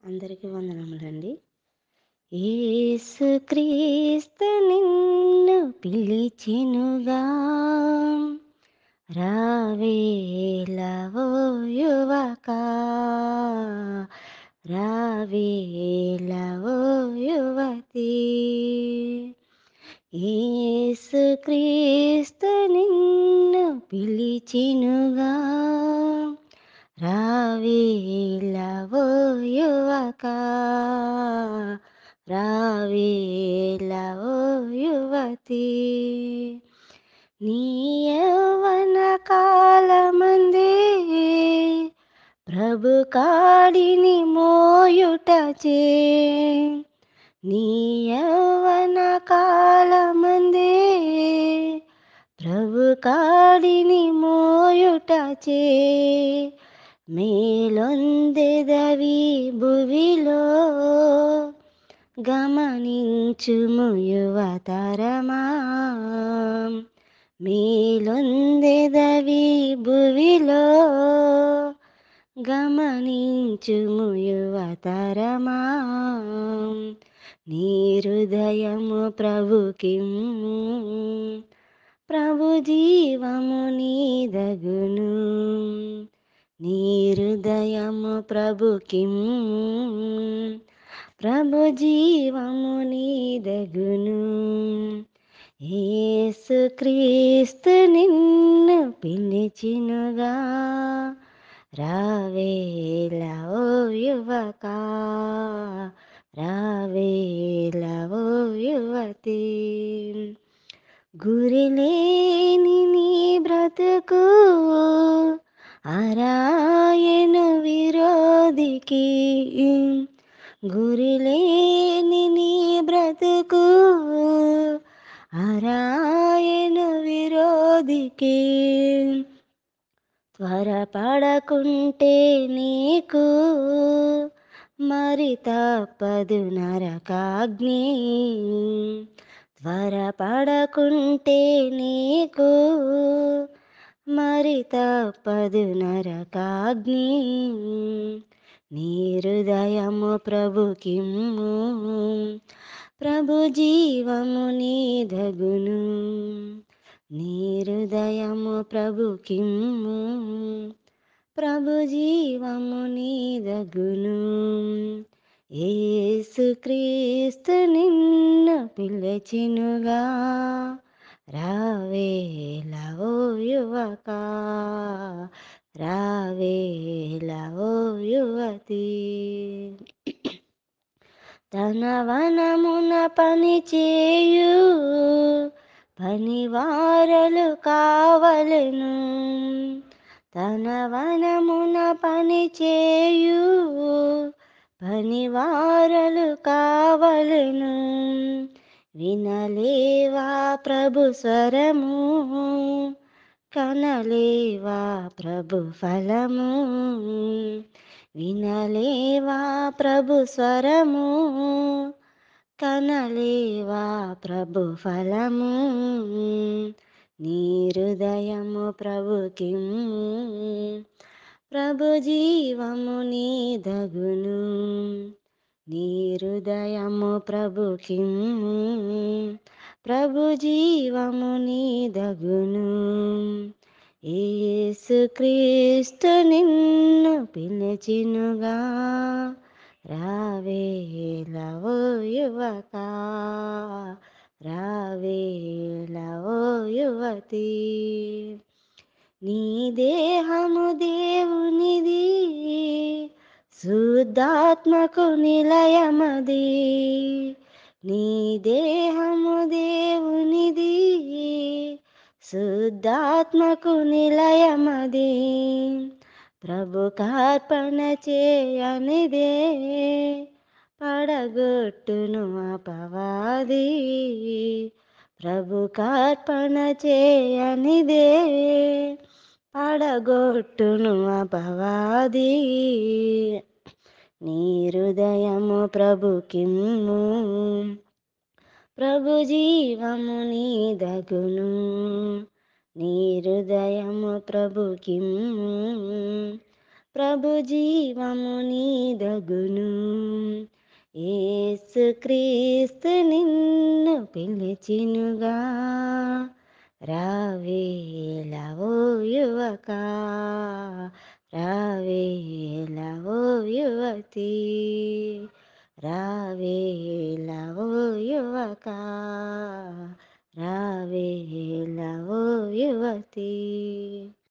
అందరికీ వందనములండి. యేసుక్రీస్తు నిన్ను పిలిచెనుగా, రావేల ఓ యువకా, రావేల ఓ యువతీ. యేసుక్రీస్తు నిన్ను పిలిచెనుగా, రావేల ఓ యువకా, రావేల ఓ యువతీ. నీ యౌవన కాలమందే ప్రభు కాడిని మోయుటచే, నీ యౌవన కాలమందే ప్రభు కాడిని మోయుటచే, మేలొందెదవి భువిలో గమనించుము యువతరమా, మేలొందెదవి భువిలో గమనించుము యువతరమా. నీ హృదయము ప్రభుకిమ్ము, ప్రభు జీవము నీదగును. నీ హృదయము ప్రభుకిమ్ము, ప్రభు జీవము నీదగును. యేసుక్రీస్తు నిన్ను పిలిచెనుగా, రావేల ఓ యువకా, రావేల ఓ యువతీ. గురిలేని నీ బ్రతుకు అరాయను విరోధికి, గురిలేని నీ బ్రతుకు అరాయను విరోధికి. త్వరపడకుంటే నీకు మరి తప్పదు నరకాగ్ని, త్వరపడకుంటే నీకు మరి తప్పదు నరకాగ్ని. నీ హృదయము ప్రభుకిమ్ము, ప్రభు జీవము నీదగును. నీ హృదయము ప్రభుకిమ్ము, ప్రభు జీవము నీదగును. యేసుక్రీస్తు నిన్ను పిలిచెనుగా, రావేల ఓ యువకా, రావేల ఓ యువతీ. తన వనమున పనిచేయు పనివారలు కావలెను, తన వనమున పనిచేయు పనివారలు కావలెను. వినలేవా ప్రభు స్వరము, కనలేవా ప్రభు ఫలము, వినలేవా ప్రభు స్వరము, కనలేవా ప్రభు ఫలము. నీ హృదయము ప్రభుకిమ్ము, ప్రభు జీవము నీదగును. నీ హృదయము ప్రభుకిమ్ము, ప్రభు జీవము నీదగును. యేసుక్రీస్తు నిన్ను పిలిచెనుగా, రావేల ఓ యువకా, రావేల ఓ యువతీ. నీ దేహము దేవునిది, శుద్ధాత్మకు నిలయమది, నీ దేహము దేవునిది, శుద్ధాత్మకు నిలయమది. ప్రభు కార్పణ చేయనిదే పడగొట్టును అపవాది, ప్రభు కార్పణ చేయనిదే పడగొట్టును అపవాది. నీ హృదయము ప్రభుకిమ్ము, ప్రభు జీవము నీదగును. నీ హృదయము ప్రభుకిమ్ము, ప్రభు జీవము నీదగును. యేసుక్రీస్తు నిన్ను పిలిచినుగా, రావేలా ఓ యువకా, రావేలా ఓ యువతి, రావేలా ఓ యువకా.